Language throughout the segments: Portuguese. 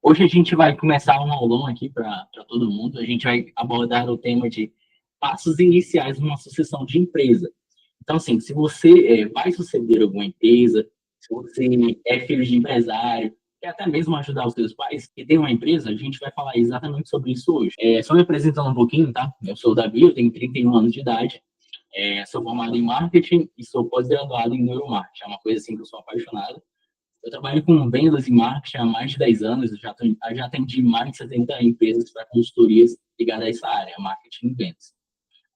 Hoje a gente vai começar um aulão aqui para todo mundo. A gente vai abordar o tema de passos iniciais numa sucessão de empresa. Então, assim, se você vai suceder alguma empresa, se você é filho de empresário, quer até mesmo ajudar os seus pais que têm uma empresa, a gente vai falar exatamente sobre isso hoje. Só me apresentando um pouquinho, tá? Eu sou o Davi, eu tenho 31 anos de idade, sou formado em marketing e sou pós-graduado em neuromarketing. É uma coisa assim que eu sou apaixonado. Eu trabalho com vendas e marketing há mais de 10 anos, já atendi mais de 70 empresas para consultorias ligadas a essa área, marketing e vendas.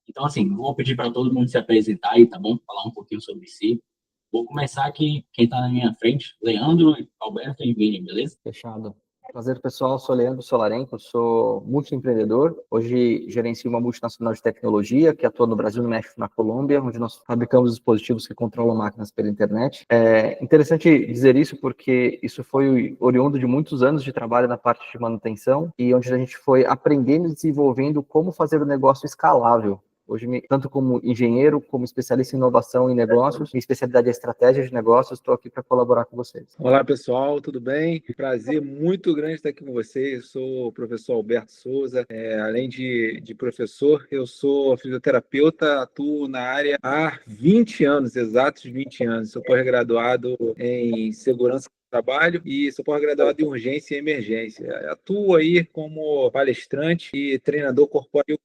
Então, assim, vou pedir para todo mundo se apresentar aí, tá bom? Falar um pouquinho sobre si. Vou começar aqui, quem está na minha frente, Leandro, Alberto e Vini, beleza? Fechado. Prazer, pessoal. Sou Leandro Solarenko, sou multiempreendedor. Hoje gerencio uma multinacional de tecnologia que atua no Brasil, no México e na Colômbia, onde nós fabricamos dispositivos que controlam máquinas pela internet. É interessante dizer isso porque isso foi oriundo de muitos anos de trabalho na parte de manutenção e onde a gente foi aprendendo e desenvolvendo como fazer o negócio escalável. Hoje, tanto como engenheiro, como especialista em inovação em negócios, minha especialidade é estratégia de negócios, estou aqui para colaborar com vocês. Olá, pessoal, tudo bem? Prazer muito grande estar aqui com vocês. Eu sou o professor Alberto Souza. Além de professor, eu sou fisioterapeuta, atuo na área há 20 anos, exatos 20 anos. Sou pós-graduado em segurança trabalho e sou pós-graduado em urgência e emergência. Atuo aí como palestrante e treinador corpóreo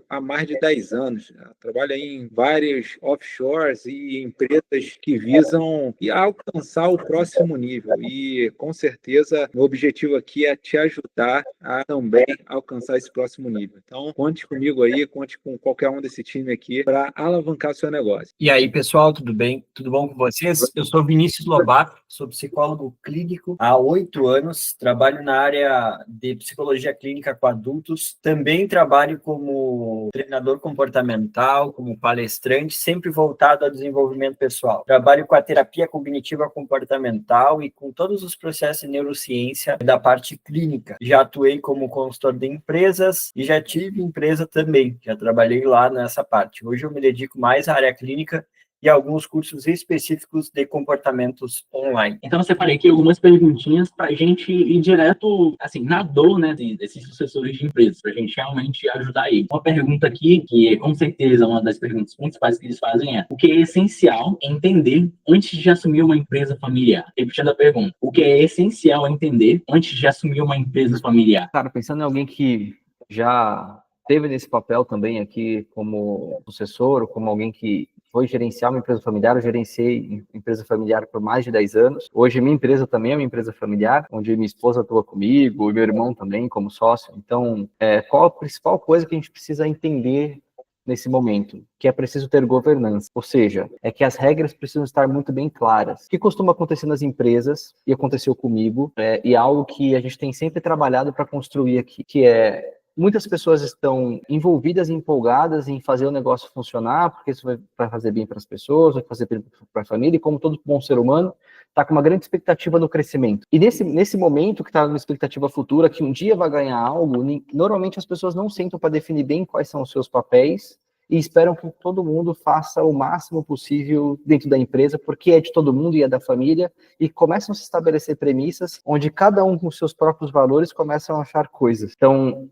há mais de 10 anos. Trabalho aí em vários offshores e empresas que visam alcançar o próximo nível. E, com certeza, o objetivo aqui é te ajudar a também alcançar esse próximo nível. Então, conte comigo aí, conte com qualquer um desse time aqui para alavancar o seu negócio. E aí, pessoal, tudo bem? Tudo bom com vocês? Eu sou Vinícius Lobato, sou psicólogo clínico há 8 anos, trabalho na área de psicologia clínica com adultos, também trabalho como treinador comportamental, como palestrante, sempre voltado ao desenvolvimento pessoal. Trabalho com a terapia cognitiva comportamental e com todos os processos de neurociência da parte clínica. Já atuei como consultor de empresas e já tive empresa também, já trabalhei lá nessa parte. Hoje eu me dedico mais à área clínica e alguns cursos específicos de comportamentos online. Então, eu separei aqui algumas perguntinhas para a gente ir direto, assim, na dor, né, desses sucessores de empresas, para a gente realmente ajudar aí. Uma pergunta aqui, que é com certeza uma das perguntas principais que eles fazem é: o que é essencial entender antes de assumir uma empresa familiar? Repetindo a pergunta: o que é essencial entender antes de assumir uma empresa familiar? Cara, pensando em alguém que já teve nesse papel também aqui como sucessor, ou como alguém que foi gerenciar uma empresa familiar. Eu gerenciei empresa familiar por mais de 10 anos. Hoje, minha empresa também é uma empresa familiar, onde minha esposa atua comigo, e meu irmão também como sócio. Então, qual a principal coisa que a gente precisa entender nesse momento? Que é preciso ter governança, ou seja, é que as regras precisam estar muito bem claras. O que costuma acontecer nas empresas, e aconteceu comigo, e é algo que a gente tem sempre trabalhado para construir aqui, que é: muitas pessoas estão envolvidas e empolgadas em fazer o negócio funcionar, porque isso vai fazer bem para as pessoas, vai fazer bem para a família, e como todo bom ser humano, está com uma grande expectativa no crescimento. E nesse momento que está numa expectativa futura, que um dia vai ganhar algo, normalmente as pessoas não sentam para definir bem quais são os seus papéis e esperam que todo mundo faça o máximo possível dentro da empresa, porque é de todo mundo e é da família, e começam a se estabelecer premissas onde cada um com seus próprios valores começam a achar coisas. Então,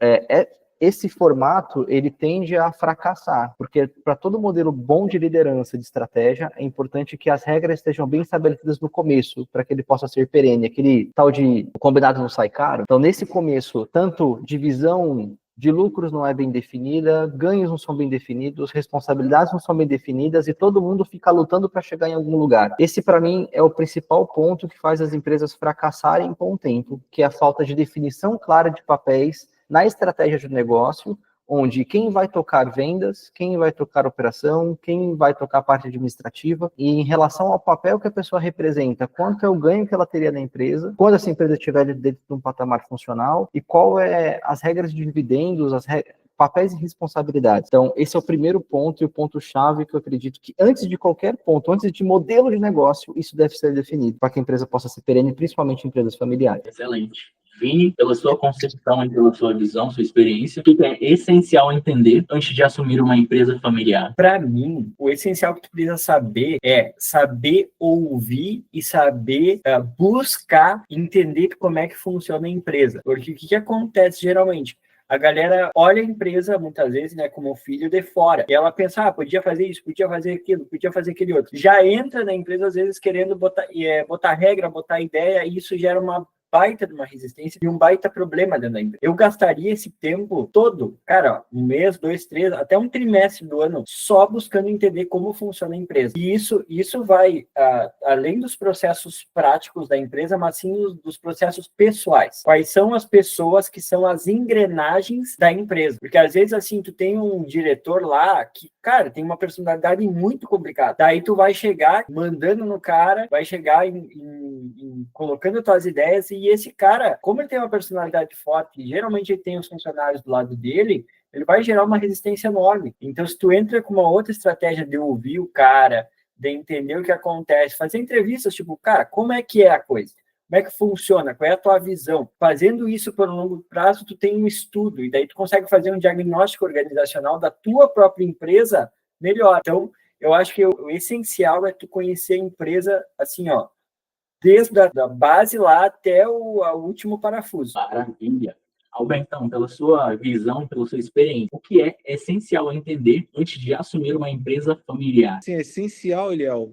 esse formato, ele tende a fracassar, porque para todo modelo bom de liderança, de estratégia, é importante que as regras estejam bem estabelecidas no começo, para que ele possa ser perene. Aquele tal de combinado não sai caro. Então, nesse começo, tanto divisão de lucros não é bem definida, ganhos não são bem definidos, responsabilidades não são bem definidas, e todo mundo fica lutando para chegar em algum lugar. Esse, para mim, é o principal ponto que faz as empresas fracassarem com o tempo, que é a falta de definição clara de papéis na estratégia de negócio, onde quem vai tocar vendas, quem vai tocar operação, quem vai tocar a parte administrativa, e em relação ao papel que a pessoa representa, quanto é o ganho que ela teria na empresa, quando essa empresa estiver dentro de um patamar funcional, e qual é as regras de dividendos, papéis e responsabilidades. Então, esse é o primeiro ponto e o ponto-chave que eu acredito que, antes de qualquer ponto, antes de modelo de negócio, isso deve ser definido para que a empresa possa ser perene, principalmente em empresas familiares. Excelente. Vini, pela sua concepção e pela sua visão, sua experiência, o que é essencial entender antes de assumir uma empresa familiar? Para mim, o essencial que tu precisa saber é saber ouvir e saber buscar entender como é que funciona a empresa. Porque o que acontece geralmente? A galera olha a empresa, muitas vezes, né, como filho de fora. E ela pensa, podia fazer isso, podia fazer aquilo, podia fazer aquele outro. Já entra na empresa, às vezes, querendo botar regra, botar ideia, e isso gera uma baita de uma resistência e um baita problema dentro da empresa. Eu gastaria esse tempo todo, cara, um mês, 2, 3, até um trimestre do ano, só buscando entender como funciona a empresa. E isso vai, além dos processos práticos da empresa, mas sim dos processos pessoais. Quais são as pessoas que são as engrenagens da empresa? Porque às vezes, assim, tu tem um diretor lá que, cara, tem uma personalidade muito complicada. Daí tu vai chegar mandando no cara, vai chegar colocando tuas ideias, e esse cara, como ele tem uma personalidade forte, e geralmente ele tem os funcionários do lado dele, ele vai gerar uma resistência enorme. Então, se tu entra com uma outra estratégia de ouvir o cara, de entender o que acontece, fazer entrevistas, tipo, cara, como é que é a coisa? Como é que funciona? Qual é a tua visão? Fazendo isso por um longo prazo, tu tem um estudo, e daí tu consegue fazer um diagnóstico organizacional da tua própria empresa melhor. Então, eu acho que o essencial é tu conhecer a empresa, assim, ó, desde a base lá até o último parafuso. Maravilha. Albertão, pela sua visão, pela sua experiência, o que é essencial entender antes de assumir uma empresa familiar? Sim, é essencial, Eliel,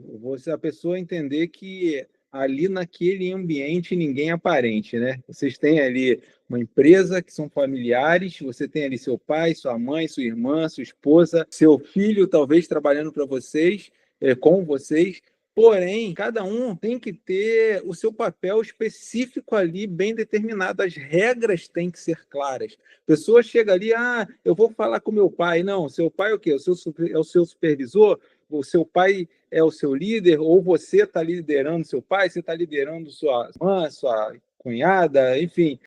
a pessoa entender que ali naquele ambiente ninguém é parente, né? Vocês têm ali uma empresa que são familiares, você tem ali seu pai, sua mãe, sua irmã, sua esposa, seu filho talvez trabalhando para vocês, com vocês. Porém, cada um tem que ter o seu papel específico ali bem determinado. As regras têm que ser claras. A pessoa chega ali, eu vou falar com meu pai. Não, seu pai é o quê? É o seu supervisor? O seu pai é o seu líder? Ou você está liderando seu pai? Você está liderando sua irmã, sua cunhada? Enfim,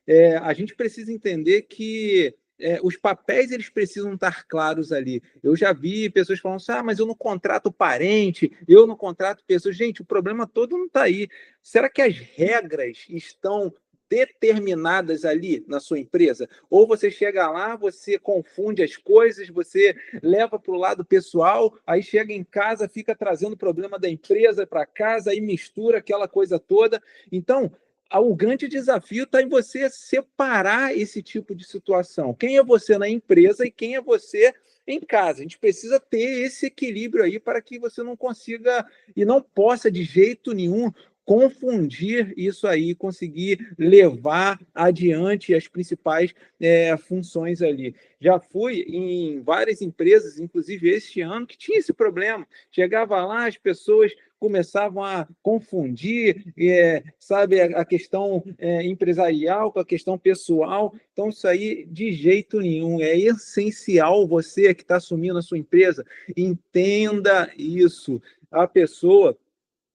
a gente precisa entender que os papéis eles precisam estar claros ali. Eu já vi pessoas falando assim, mas eu não contrato parente, eu não contrato pessoas. Gente, o problema todo não está aí. Será que as regras estão determinadas ali na sua empresa? Ou você chega lá, você confunde as coisas, você leva para o lado pessoal, aí chega em casa, fica trazendo o problema da empresa para casa, aí mistura aquela coisa toda. Então, o grande desafio está em você separar esse tipo de situação. Quem é você na empresa e quem é você em casa. A gente precisa ter esse equilíbrio aí para que você não consiga e não possa de jeito nenhum confundir isso aí, conseguir levar adiante as principais funções ali. Já fui em várias empresas, inclusive este ano, que tinha esse problema. Chegava lá, as pessoas começavam a confundir, sabe, a questão empresarial com a questão pessoal. Então, isso aí, de jeito nenhum, é essencial você que está assumindo a sua empresa, entenda isso. A pessoa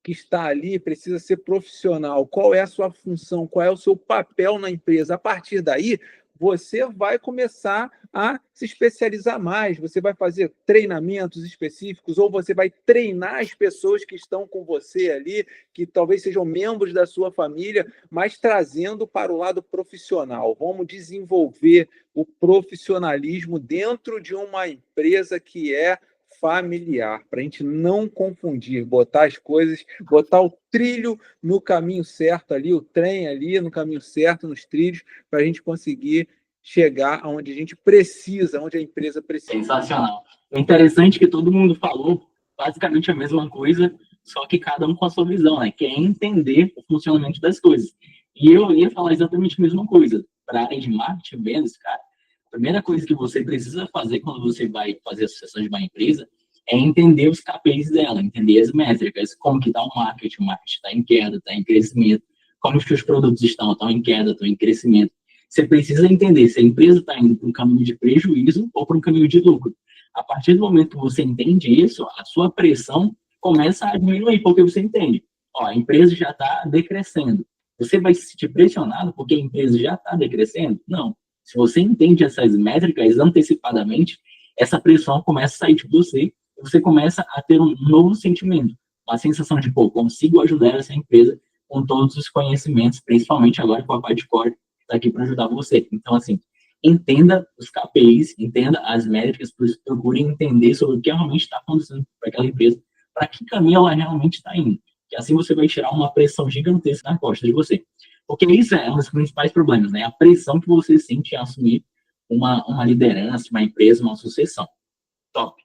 que está ali precisa ser profissional. Qual é a sua função? Qual é o seu papel na empresa? A partir daí, você vai começar a se especializar mais, você vai fazer treinamentos específicos, ou você vai treinar as pessoas que estão com você ali, que talvez sejam membros da sua família, mas trazendo para o lado profissional. Vamos desenvolver o profissionalismo dentro de uma empresa que é familiar, para a gente não confundir, botar as coisas, botar o trilho no caminho certo ali, o trem ali no caminho certo, nos trilhos, para a gente conseguir chegar aonde a gente precisa, onde a empresa precisa. Sensacional. O interessante é que todo mundo falou basicamente a mesma coisa, só que cada um com a sua visão, né? Que é entender o funcionamento das coisas. E eu ia falar exatamente a mesma coisa. Para a área de marketing e vendas, cara, a primeira coisa que você precisa fazer quando você vai fazer a sucessão de uma empresa é entender os KPIs dela, entender as métricas, como que está o marketing está em queda, está em crescimento, como os seus produtos estão em queda, estão em crescimento. Você precisa entender se a empresa está indo para um caminho de prejuízo ou para um caminho de lucro. A partir do momento que você entende isso, a sua pressão começa a diminuir, porque você entende, a empresa já está decrescendo. Você vai se sentir pressionado porque a empresa já está decrescendo? Não. Se você entende essas métricas antecipadamente, essa pressão começa a sair de você e você começa a ter um novo sentimento, uma sensação de, consigo ajudar essa empresa com todos os conhecimentos, principalmente agora com a Padcore, está aqui para ajudar você. Então, assim, entenda os KPIs, entenda as métricas, procure entender sobre o que realmente está acontecendo para aquela empresa, para que caminho ela realmente está indo. Que assim você vai tirar uma pressão gigantesca na costa de você. Porque isso é um dos principais problemas, né? A pressão que você sente em assumir uma liderança, uma empresa, uma sucessão. Top.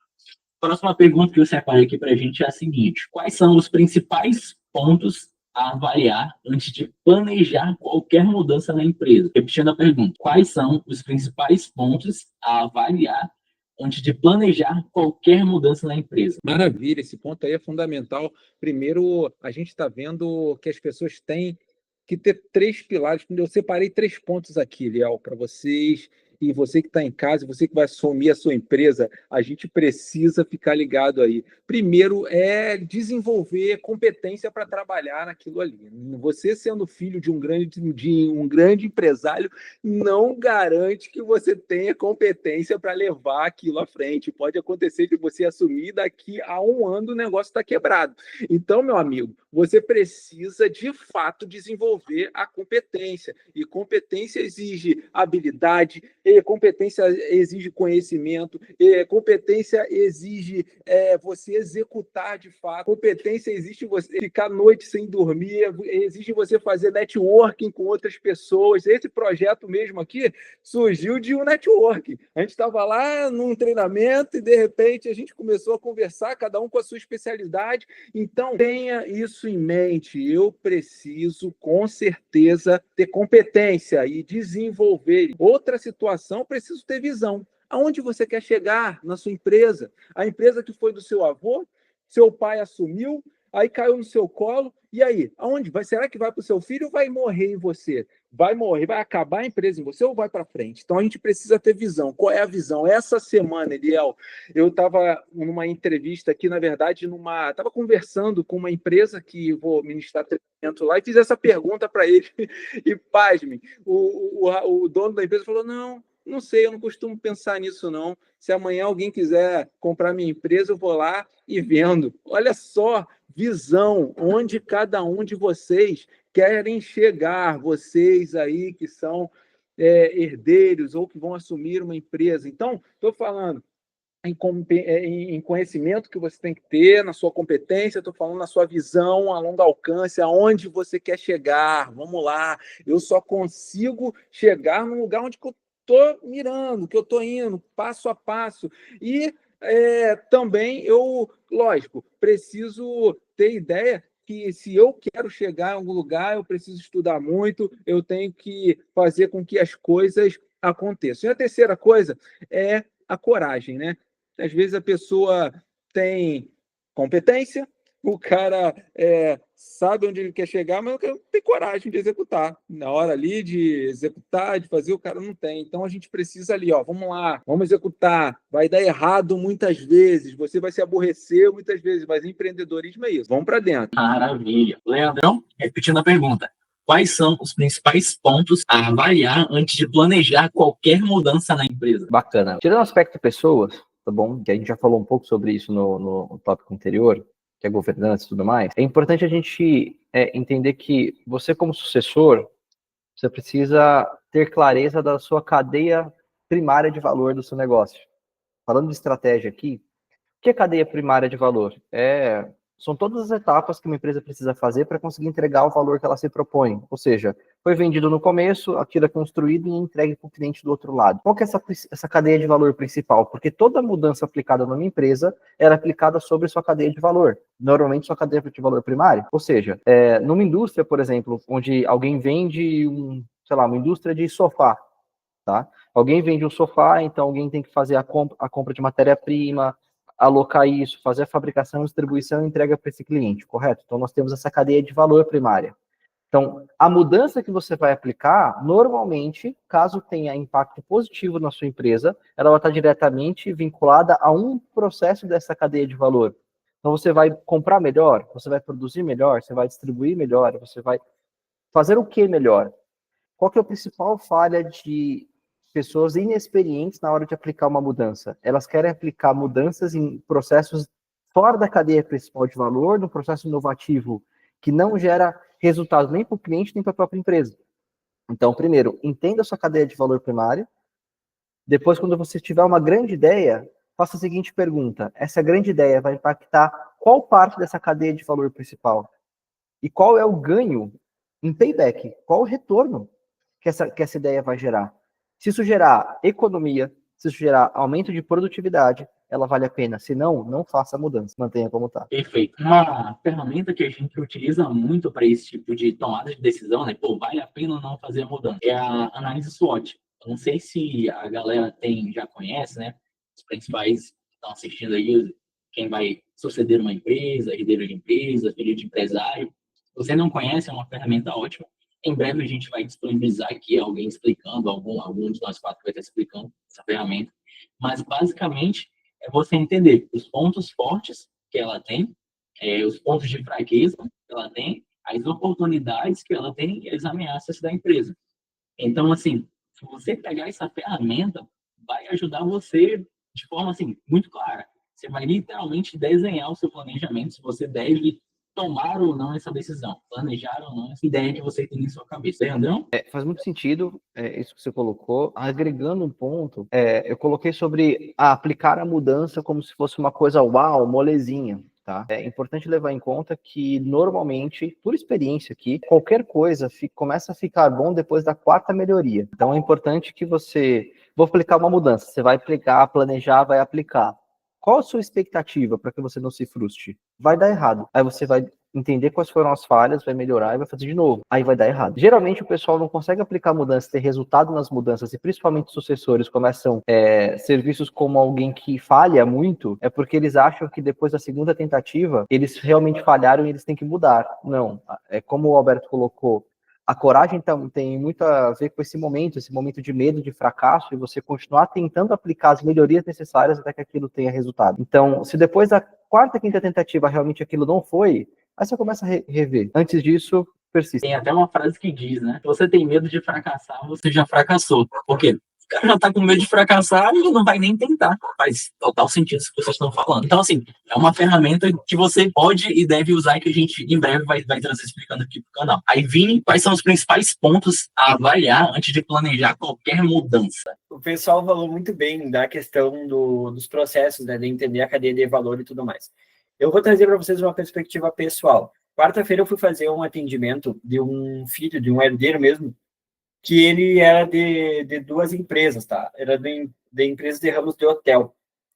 Próxima pergunta que eu separei aqui para a gente é a seguinte: quais são os principais pontos a avaliar antes de planejar qualquer mudança na empresa? Repetindo a pergunta: quais são os principais pontos a avaliar antes de planejar qualquer mudança na empresa? Maravilha, esse ponto aí é fundamental. Primeiro, a gente está vendo que as pessoas têm que ter 3 pilares. Eu separei 3 pontos aqui, Liel, para vocês. E você que está em casa, você que vai assumir a sua empresa, a gente precisa ficar ligado aí. Primeiro é desenvolver competência para trabalhar naquilo ali. Você sendo filho de um grande empresário, não garante que você tenha competência para levar aquilo à frente. Pode acontecer de você assumir daqui a 1 ano o negócio está quebrado. Então, meu amigo, você precisa de fato desenvolver a competência. E competência exige habilidade, competência exige conhecimento, competência exige você executar de fato, competência exige você ficar noite sem dormir, exige você fazer networking com outras pessoas. Esse projeto mesmo aqui surgiu de um networking. A gente estava lá num treinamento e de repente a gente começou a conversar, cada um com a sua especialidade. Então tenha isso em mente. Eu preciso com certeza ter competência e desenvolver. Outra situação, preciso ter visão. Aonde você quer chegar na sua empresa? A empresa que foi do seu avô, seu pai assumiu, aí caiu no seu colo, e aí? Aonde vai? Será que vai para o seu filho ou vai morrer em você? Vai morrer, vai acabar a empresa em você ou vai para frente? Então a gente precisa ter visão. Qual é a visão? Essa semana, Eliel, eu estava numa entrevista aqui, na verdade, estava conversando com uma empresa que vou ministrar treinamento lá e fiz essa pergunta para ele. E pasmem, o dono da empresa falou: não sei, eu não costumo pensar nisso, não. Se amanhã alguém quiser comprar minha empresa, eu vou lá e vendo. Olha só, visão, onde cada um de vocês querem chegar, vocês aí que são herdeiros ou que vão assumir uma empresa. Então, estou falando em conhecimento que você tem que ter, na sua competência, estou falando na sua visão a longo alcance, aonde você quer chegar. Vamos lá, eu só consigo chegar no lugar onde eu estou mirando, que eu estou indo, passo a passo. E também lógico, preciso ter ideia que se eu quero chegar em algum lugar, eu preciso estudar muito, eu tenho que fazer com que as coisas aconteçam. E a terceira coisa é a coragem, né? Às vezes a pessoa tem competência, o cara sabe onde ele quer chegar, mas não tem coragem de executar. Na hora ali de executar, de fazer, o cara não tem. Então a gente precisa ali, vamos lá, vamos executar. Vai dar errado muitas vezes, você vai se aborrecer muitas vezes, mas empreendedorismo é isso. Vamos para dentro. Maravilha. Leandrão, repetindo a pergunta: quais são os principais pontos a avaliar antes de planejar qualquer mudança na empresa? Bacana. Tirando o aspecto pessoas, tá bom? Que a gente já falou um pouco sobre isso no tópico anterior, que é governança e tudo mais, é importante a gente entender que você, como sucessor, você precisa ter clareza da sua cadeia primária de valor do seu negócio. Falando de estratégia aqui, o que é cadeia primária de valor? São todas as etapas que uma empresa precisa fazer para conseguir entregar o valor que ela se propõe. Ou seja, foi vendido no começo, aquilo é construído e entregue para o cliente do outro lado. Qual que é essa cadeia de valor principal? Porque toda mudança aplicada numa empresa era aplicada sobre sua cadeia de valor. Normalmente sua cadeia de valor primária. Ou seja, numa indústria, por exemplo, onde alguém vende uma indústria de sofá, tá? Alguém vende um sofá, então alguém tem que fazer a compra de matéria-prima, alocar isso, fazer a fabricação, distribuição e entrega para esse cliente, correto? Então, nós temos essa cadeia de valor primária. Então, a mudança que você vai aplicar, normalmente, caso tenha impacto positivo na sua empresa, ela vai estar diretamente vinculada a um processo dessa cadeia de valor. Então, você vai comprar melhor, você vai produzir melhor, você vai distribuir melhor, você vai fazer o que melhor? Qual que é a principal falha de pessoas inexperientes na hora de aplicar uma mudança? Elas querem aplicar mudanças em processos fora da cadeia principal de valor, num processo inovativo que não gera resultado nem para o cliente, nem para a própria empresa. Então, primeiro, entenda a sua cadeia de valor primário. Depois, quando você tiver uma grande ideia, faça a seguinte pergunta: essa grande ideia vai impactar qual parte dessa cadeia de valor principal? E qual é o ganho em payback? Qual o retorno que essa ideia vai gerar? Se isso gerar economia, se isso gerar aumento de produtividade, ela vale a pena. Se não, não faça a mudança. Mantenha como está. Perfeito. Uma ferramenta que a gente utiliza muito para esse tipo de tomada de decisão, né? Pô, vale a pena ou não fazer a mudança? É a análise SWOT. Eu não sei se a galera já conhece, né? Os principais que estão assistindo aí, quem vai suceder uma empresa, herdeiro de empresa, filho de empresário. Se você não conhece, é uma ferramenta ótima. Em breve a gente vai disponibilizar aqui alguém explicando, algum de nós quatro vai estar explicando essa ferramenta. Mas, basicamente, é você entender os pontos fortes que ela tem, os pontos de fraqueza que ela tem, as oportunidades que ela tem e as ameaças da empresa. Então, assim, se você pegar essa ferramenta, vai ajudar você de forma, assim, muito clara. Você vai literalmente desenhar o seu planejamento, se você deve tomar ou não essa decisão, planejar ou não essa ideia que você tem em sua cabeça. Andrão? Faz muito sentido isso que você colocou. Agregando um ponto, eu coloquei sobre aplicar a mudança como se fosse uma coisa uau, molezinha. Tá? É importante levar em conta que, normalmente, por experiência aqui, qualquer coisa começa a ficar bom depois da 4ª melhoria. Então, é importante que você... Vou aplicar uma mudança. Você vai aplicar, planejar, vai aplicar. Qual a sua expectativa para que você não se frustre? Vai dar errado. Aí você vai entender quais foram as falhas, vai melhorar e vai fazer de novo. Aí vai dar errado. Geralmente o pessoal não consegue aplicar mudanças, ter resultado nas mudanças, e principalmente os sucessores começam serviços como alguém que falha muito, é porque eles acham que depois da 2ª tentativa, eles realmente falharam e eles têm que mudar. Não. É como o Alberto colocou, a coragem tem muito a ver com esse momento de medo, de fracasso, e você continuar tentando aplicar as melhorias necessárias até que aquilo tenha resultado. Então, se depois da 4ª, 5ª tentativa realmente aquilo não foi, aí você começa a rever. Antes disso, persiste. Tem até uma frase que diz, né? Se você tem medo de fracassar, você já fracassou. Por quê? O cara já tá com medo de fracassar e não vai nem tentar. Faz total sentido isso que vocês estão falando. Então, assim, é uma ferramenta que você pode e deve usar, que a gente em breve vai trazer explicando aqui pro canal. Aí, Vini, quais são os principais pontos a avaliar antes de planejar qualquer mudança? O pessoal falou muito bem da questão dos processos, né, de entender a cadeia de valor e tudo mais. Eu vou trazer para vocês uma perspectiva pessoal. Quarta-feira eu fui fazer um atendimento de um filho, de um herdeiro mesmo, que ele era de 2 empresas, tá? Era de empresas de ramos de hotel.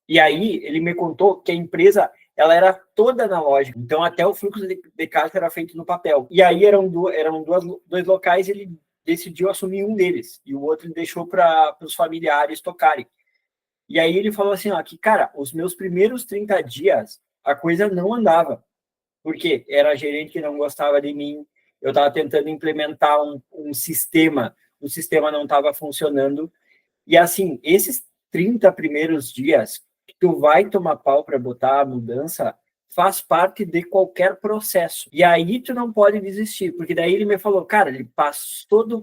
E aí ele me contou que a empresa, ela era toda analógica, então até o fluxo de caixa era feito no papel. E aí eram dois locais, e ele decidiu assumir um deles, e o outro ele deixou para os familiares tocarem. E aí ele falou assim, ó, que, cara, os meus primeiros 30 dias, a coisa não andava. Porque era a gerente que não gostava de mim, eu estava tentando implementar um sistema, o sistema não estava funcionando. E assim, esses 30 primeiros dias que tu vai tomar pau para botar a mudança, faz parte de qualquer processo. E aí tu não pode desistir, porque daí ele me falou, cara, ele passou dos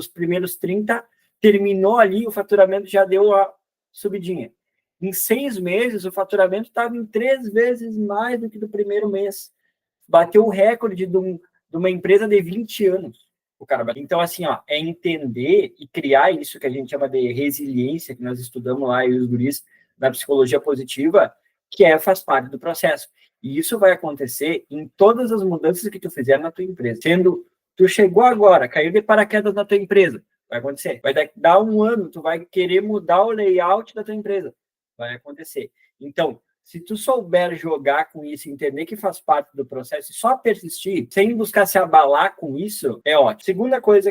primeiros 30, terminou ali, o faturamento já deu a subidinha. Em 6 meses, o faturamento estava em 3 vezes mais do que do primeiro mês. Bateu o recorde de uma empresa de 20 anos. O cara bateu. Então, assim, ó, é entender e criar isso que a gente chama de resiliência, que nós estudamos lá, eu e os guris, da psicologia positiva, que faz parte do processo. E isso vai acontecer em todas as mudanças que tu fizer na tua empresa. Sendo, tu chegou agora, caiu de paraquedas na tua empresa, vai acontecer. Vai dar 1 ano, tu vai querer mudar o layout da tua empresa, vai acontecer. Então, se tu souber jogar com isso, entender que faz parte do processo e só persistir, sem buscar se abalar com isso, é ótimo. Segunda coisa,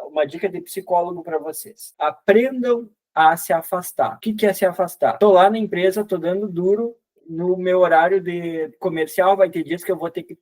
uma dica de psicólogo para vocês. Aprendam a se afastar. O que é se afastar? Tô lá na empresa, tô dando duro no meu horário de comercial, vai ter dias que eu vou ter que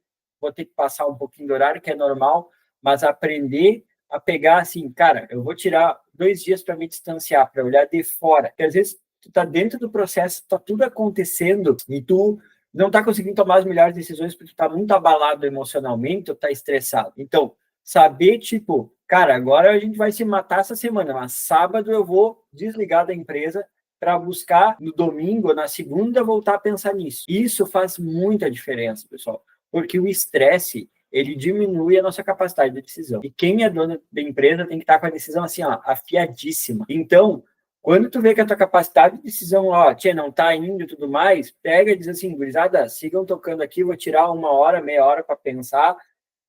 passar um pouquinho do horário, que é normal, mas aprender a pegar assim, cara, eu vou tirar 2 dias para me distanciar, para olhar de fora. Porque às vezes tu tá dentro do processo, tá tudo acontecendo e tu não tá conseguindo tomar as melhores decisões porque tu tá muito abalado emocionalmente, tu tá estressado. Então, saber, tipo, cara, agora a gente vai se matar essa semana, mas sábado eu vou desligar da empresa para buscar no domingo, na segunda, voltar a pensar nisso. Isso faz muita diferença, pessoal, porque o estresse, ele diminui a nossa capacidade de decisão. E quem é dono da empresa tem que estar com a decisão assim, ó, afiadíssima. Então, quando tu vê que a tua capacidade de decisão, ó, não tá indo e tudo mais, pega e diz assim, gurizada, sigam tocando aqui, vou tirar 1 hora, meia hora para pensar,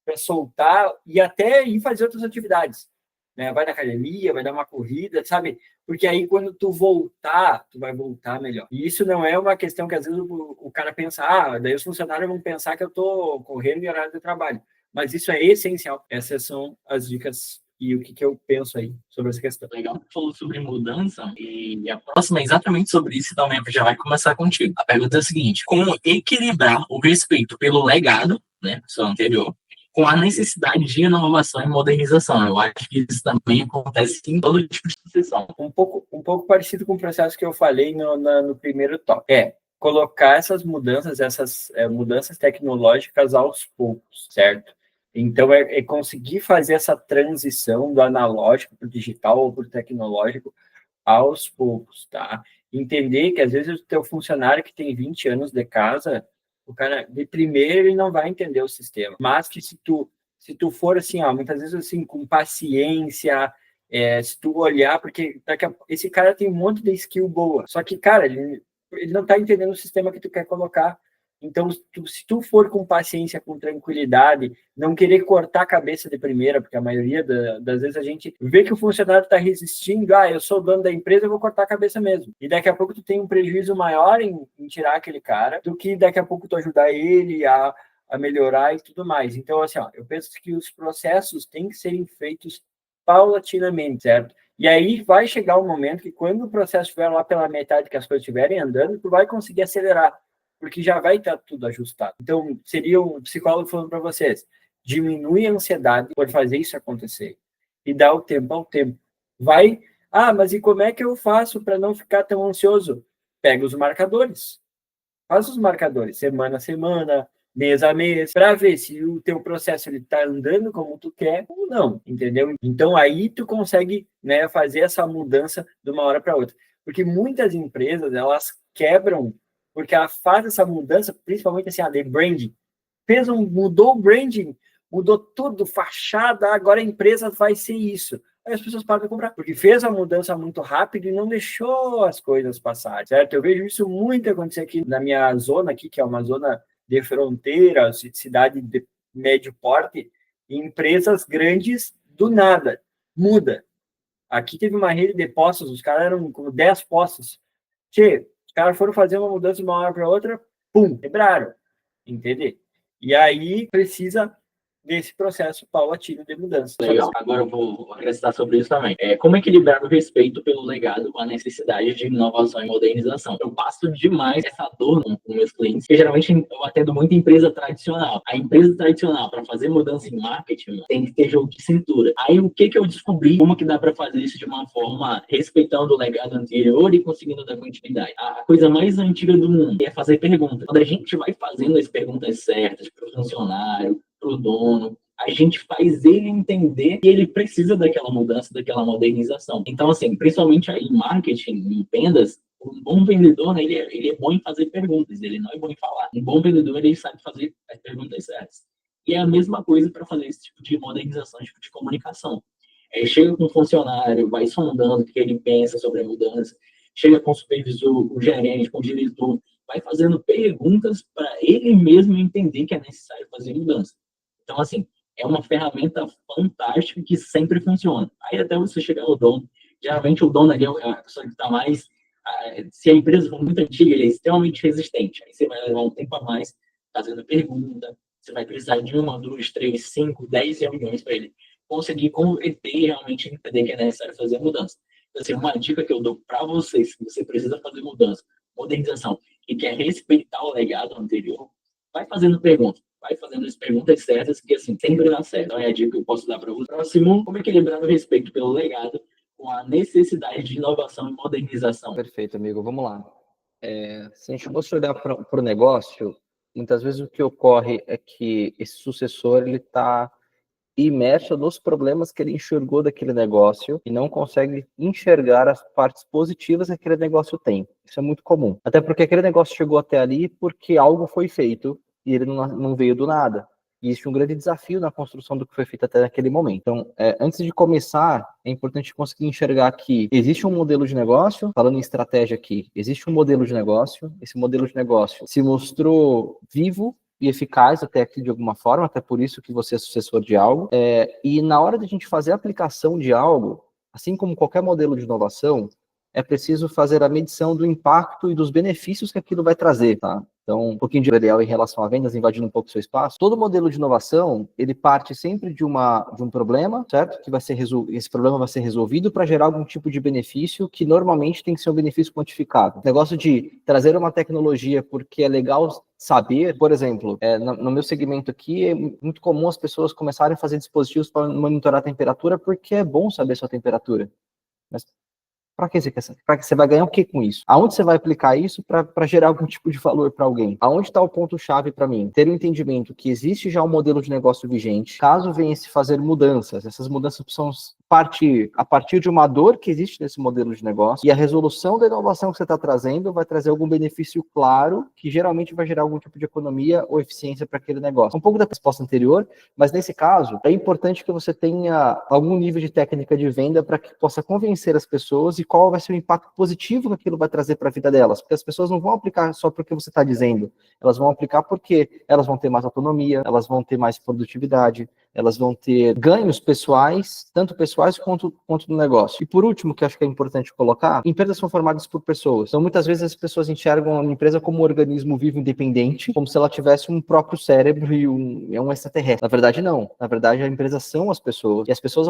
para soltar e até ir fazer outras atividades. Né? Vai na academia, vai dar uma corrida, sabe? Porque aí quando tu voltar, tu vai voltar melhor. E isso não é uma questão que às vezes o cara pensa, daí os funcionários vão pensar que eu tô correndo em horário de trabalho. Mas isso é essencial. Essas são as dicas e o que eu penso aí sobre essa questão. Legal, tu falou sobre mudança e a próxima é exatamente sobre isso também, já vai começar contigo. A pergunta é a seguinte: como equilibrar o respeito pelo legado, né, pessoa anterior, com a necessidade de inovação e modernização? Eu acho que isso também acontece em todo tipo de sucessão. Um pouco parecido com o processo que eu falei no primeiro tópico. Colocar essas mudanças tecnológicas aos poucos, certo? Então, conseguir fazer essa transição do analógico para o digital ou para o tecnológico aos poucos, tá? Entender que, às vezes, o teu funcionário que tem 20 anos de casa, o cara, de primeiro, ele não vai entender o sistema. Mas que se tu for, assim, muitas vezes, assim, com paciência, se tu olhar, porque esse cara tem um monte de skill boa, só que, cara, ele não está entendendo o sistema que tu quer colocar. Então, se tu for com paciência, com tranquilidade, não querer cortar a cabeça de primeira, porque a maioria das vezes a gente vê que o funcionário está resistindo, eu sou o dono da empresa, eu vou cortar a cabeça mesmo. E daqui a pouco tu tem um prejuízo maior em tirar aquele cara, do que daqui a pouco tu ajudar ele a melhorar e tudo mais. Então, assim, eu penso que os processos têm que serem feitos paulatinamente, certo? E aí vai chegar um momento que quando o processo estiver lá pela metade, que as coisas estiverem andando, tu vai conseguir acelerar, porque já vai estar tudo ajustado. Então, seria um psicólogo falando para vocês, diminui a ansiedade por fazer isso acontecer e dá o tempo ao tempo. Mas e como é que eu faço para não ficar tão ansioso? Pega os marcadores. Faz os marcadores, semana a semana, mês a mês, para ver se o teu processo está andando como tu quer ou não, entendeu? Então, aí tu consegue, né, fazer essa mudança de uma hora para outra. Porque muitas empresas, elas quebram porque ela faz essa mudança, principalmente assim, de branding. Mudou o branding, mudou tudo, fachada, agora a empresa vai ser isso. Aí as pessoas param de comprar, porque fez a mudança muito rápido e não deixou as coisas passarem, certo? Eu vejo isso muito acontecer aqui na minha zona, aqui, que é uma zona de fronteira, cidade de médio porte, e empresas grandes, do nada, muda. Aqui teve uma rede de postos, os caras eram com 10 postos. Os caras foram fazer uma mudança de uma hora para outra, pum, quebraram, entendeu? E aí precisa desse processo paulatino de mudança. Legal, agora eu vou acrescentar sobre isso também. Como equilibrar o respeito pelo legado com a necessidade de inovação e modernização? Eu passo demais essa dor com meus clientes, porque geralmente eu atendo muita empresa tradicional. A empresa tradicional, para fazer mudança em marketing, tem que ter jogo de cintura. Aí o que eu descobri? Como que dá para fazer isso de uma forma respeitando o legado anterior e conseguindo dar continuidade? A coisa mais antiga do mundo é fazer perguntas. Quando a gente vai fazendo as perguntas certas para o funcionário, para o dono, a gente faz ele entender que ele precisa daquela mudança, daquela modernização. Então, assim, principalmente aí em marketing, em vendas, um bom vendedor, né, ele é bom em fazer perguntas, ele não é bom em falar. Um bom vendedor, ele sabe fazer as perguntas certas. E é a mesma coisa para fazer esse tipo de modernização, esse tipo de comunicação. Chega com um funcionário, vai sondando o que ele pensa sobre a mudança, chega com o supervisor, com o gerente, com o diretor, vai fazendo perguntas para ele mesmo entender que é necessário fazer mudança. Então, assim, é uma ferramenta fantástica que sempre funciona. Aí até você chegar ao dono, geralmente o dono ali é a pessoa que está mais... Se a empresa for muito antiga, ele é extremamente resistente. Aí você vai levar um tempo a mais fazendo pergunta, você vai precisar de 1, 2, 3, 5, 10 reuniões para ele conseguir converter e realmente entender que é necessário fazer mudança. Então, assim, uma dica que eu dou para vocês, se você precisa fazer mudança, modernização, e quer respeitar o legado anterior, vai fazendo perguntas. Vai fazendo as perguntas certas, que assim, sempre dá certo. Então é a dica que eu posso dar para você. Próximo, como equilibrar o respeito pelo legado com a necessidade de inovação e modernização? Perfeito, amigo. Vamos lá. Se a gente fosse olhar para o negócio, muitas vezes o que ocorre é que esse sucessor ele está imerso nos problemas que ele enxergou daquele negócio e não consegue enxergar as partes positivas que aquele negócio tem. Isso é muito comum. Até porque aquele negócio chegou até ali porque algo foi feito e ele não veio do nada. E existe um grande desafio na construção do que foi feito até naquele momento. Então, antes de começar, é importante conseguir enxergar que existe um modelo de negócio, falando em estratégia aqui, existe um modelo de negócio, esse modelo de negócio se mostrou vivo e eficaz até aqui de alguma forma, até por isso que você é sucessor de algo, e na hora de a gente fazer a aplicação de algo, assim como qualquer modelo de inovação, é preciso fazer a medição do impacto e dos benefícios que aquilo vai trazer, tá? Então, um pouquinho de tutorial em relação a vendas, invadindo um pouco o seu espaço. Todo modelo de inovação, ele parte sempre de um problema, certo? Que vai ser esse problema vai ser resolvido para gerar algum tipo de benefício que normalmente tem que ser um benefício quantificado. O negócio de trazer uma tecnologia porque é legal saber, por exemplo, no meu segmento aqui, é muito comum as pessoas começarem a fazer dispositivos para monitorar a temperatura porque é bom saber sua temperatura. Mas para que você quer saber? Para que você vai ganhar o que com isso? Aonde você vai aplicar isso para gerar algum tipo de valor para alguém? Aonde está o ponto-chave para mim? Ter o entendimento que existe já um modelo de negócio vigente. Caso venha se fazer mudanças, essas mudanças precisam partir a partir de uma dor que existe nesse modelo de negócio, e a resolução da inovação que você está trazendo vai trazer algum benefício claro, que geralmente vai gerar algum tipo de economia ou eficiência para aquele negócio. Um pouco da resposta anterior, mas nesse caso, é importante que você tenha algum nível de técnica de venda para que possa convencer as pessoas e qual vai ser o impacto positivo que aquilo vai trazer para a vida delas, porque as pessoas não vão aplicar só porque você está dizendo, elas vão aplicar porque elas vão ter mais autonomia, elas vão ter mais produtividade, elas vão ter ganhos pessoais, tanto pessoais quanto no negócio. E por último, que acho que é importante colocar, empresas são formadas por pessoas. Então, muitas vezes as pessoas enxergam a empresa como um organismo vivo independente, como se ela tivesse um próprio cérebro e um extraterrestre. Na verdade, não. Na verdade, a empresa são as pessoas. E as pessoas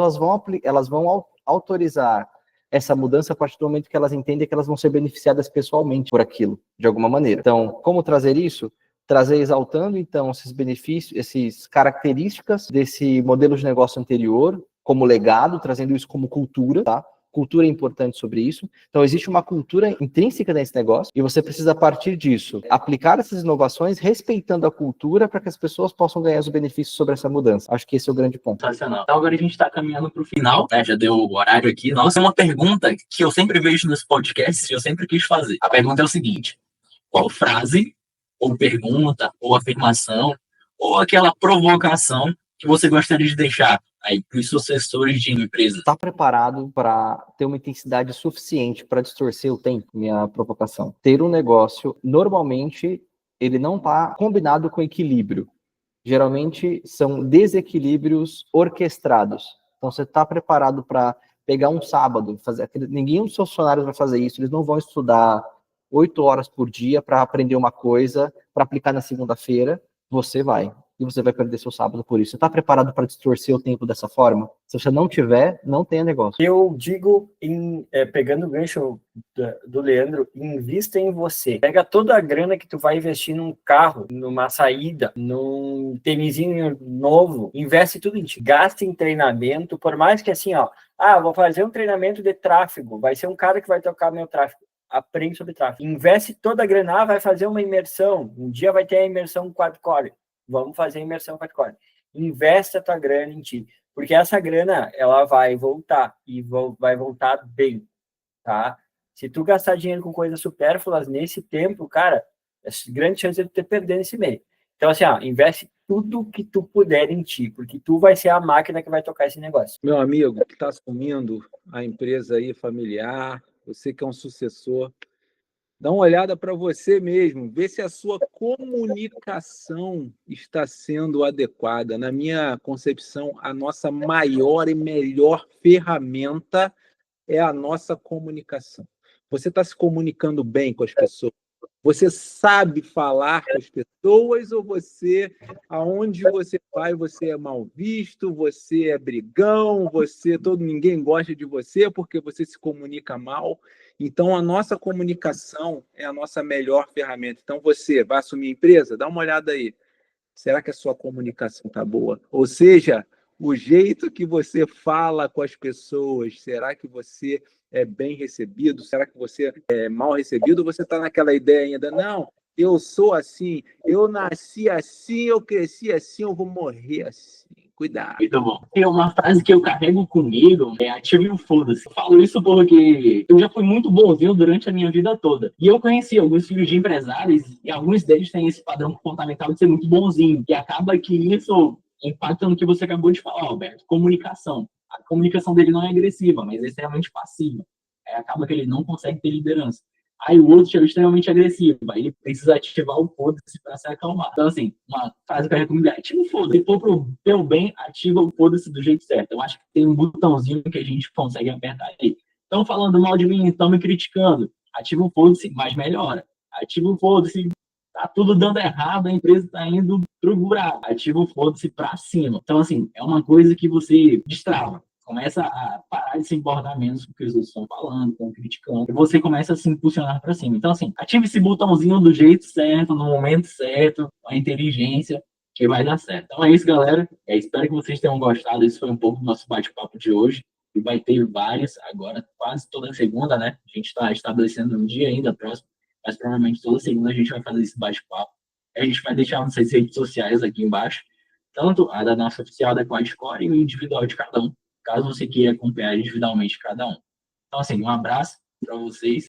elas vão autorizar essa mudança a partir do momento que elas entendem que elas vão ser beneficiadas pessoalmente por aquilo, de alguma maneira. Então, como trazer isso? Trazer exaltando, então, esses benefícios, essas características desse modelo de negócio anterior, como legado, trazendo isso como cultura, tá? Cultura é importante sobre isso. Então, existe uma cultura intrínseca nesse negócio e você precisa, a partir disso, aplicar essas inovações respeitando a cultura para que as pessoas possam ganhar os benefícios sobre essa mudança. Acho que esse é o grande ponto. Sensacional. Então, agora a gente está caminhando para o final, né? Já deu o horário aqui. Nossa, é uma pergunta que eu sempre vejo nos podcasts e eu sempre quis fazer. A pergunta é o seguinte: qual frase, ou pergunta, ou afirmação, ou aquela provocação que você gostaria de deixar aí para os sucessores de empresa? Está preparado para ter uma intensidade suficiente para distorcer o tempo? Minha provocação. Ter um negócio, normalmente, ele não está combinado com equilíbrio. Geralmente, são desequilíbrios orquestrados. Então, você está preparado para pegar um sábado, ninguém dos seus funcionários vai fazer isso, eles não vão estudar 8 horas por dia para aprender uma coisa, para aplicar na segunda-feira, você vai. E você vai perder seu sábado por isso. Você está preparado para distorcer o tempo dessa forma? Se você não tiver, não tenha negócio. Eu digo, pegando o gancho do Leandro, invista em você. Pega toda a grana que tu vai investir num carro, numa saída, num tênisinho novo, investe tudo em ti. Gasta em treinamento, por mais que assim, vou fazer um treinamento de tráfego, vai ser um cara que vai tocar meu tráfego. Aprende sobre tráfego. Investe toda a grana, vai fazer uma imersão. Um dia vai ter a imersão quad-core. Vamos fazer a imersão quad-core. Investe a tua grana em ti. Porque essa grana, ela vai voltar. E vai voltar bem, tá? Se tu gastar dinheiro com coisas supérfluas nesse tempo, cara, é grande chance de tu ter perdendo esse meio. Então, assim, investe tudo que tu puder em ti. Porque tu vai ser a máquina que vai tocar esse negócio. Meu amigo que está assumindo a empresa aí familiar, você que é um sucessor, dá uma olhada para você mesmo, vê se a sua comunicação está sendo adequada. Na minha concepção, a nossa maior e melhor ferramenta é a nossa comunicação. Você está se comunicando bem com as pessoas? Você sabe falar com as pessoas ou aonde você vai, você é mal visto, você é brigão, ninguém gosta de você porque você se comunica mal? Então, a nossa comunicação é a nossa melhor ferramenta. Então, você vai assumir a empresa? Dá uma olhada aí. Será que a sua comunicação está boa? Ou seja, o jeito que você fala com as pessoas, será que você é bem recebido? Será que você é mal recebido? Ou você está naquela ideia ainda, não, eu sou assim, eu nasci assim, eu cresci assim, eu vou morrer assim. Cuidado. Muito bom. Tem uma frase que eu carrego comigo, ative o foda-se. Eu falo isso porque eu já fui muito bonzinho durante a minha vida toda. E eu conheci alguns filhos de empresários e alguns deles têm esse padrão comportamental de ser muito bonzinho. E acaba que isso impacta no que você acabou de falar, Alberto. Comunicação. A comunicação dele não é agressiva, mas é extremamente passiva. Acaba que ele não consegue ter liderança. Aí o outro é extremamente agressivo, aí ele precisa ativar o foda-se para se acalmar. Então, assim, uma frase que eu recomendo é: ativa o foda-se. Se for pro teu bem, ativa o foda-se do jeito certo. Eu acho que tem um botãozinho que a gente consegue apertar aí. Estão falando mal de mim, estão me criticando. Ativa o foda-se, mas melhora. Ativa o foda-se, tá tudo dando errado, a empresa tá indo pro buraco. Ativa o foda-se pra cima. Então, assim, é uma coisa que você destrava. Começa a parar de se importar menos com o que os outros estão falando, estão criticando, e você começa a se impulsionar para cima. Então, assim, ative esse botãozinho do jeito certo, no momento certo, com a inteligência, que vai dar certo. Então é isso, galera. Espero que vocês tenham gostado. Esse foi um pouco do nosso bate-papo de hoje. E vai ter vários agora, quase toda segunda, né? A gente está estabelecendo um dia ainda próximo, mas provavelmente toda segunda a gente vai fazer esse bate-papo. A gente vai deixar nossas redes sociais aqui embaixo, tanto a da nossa oficial da QuadScore e o individual de cada um, caso você queira acompanhar individualmente cada um. Então, assim, um abraço para vocês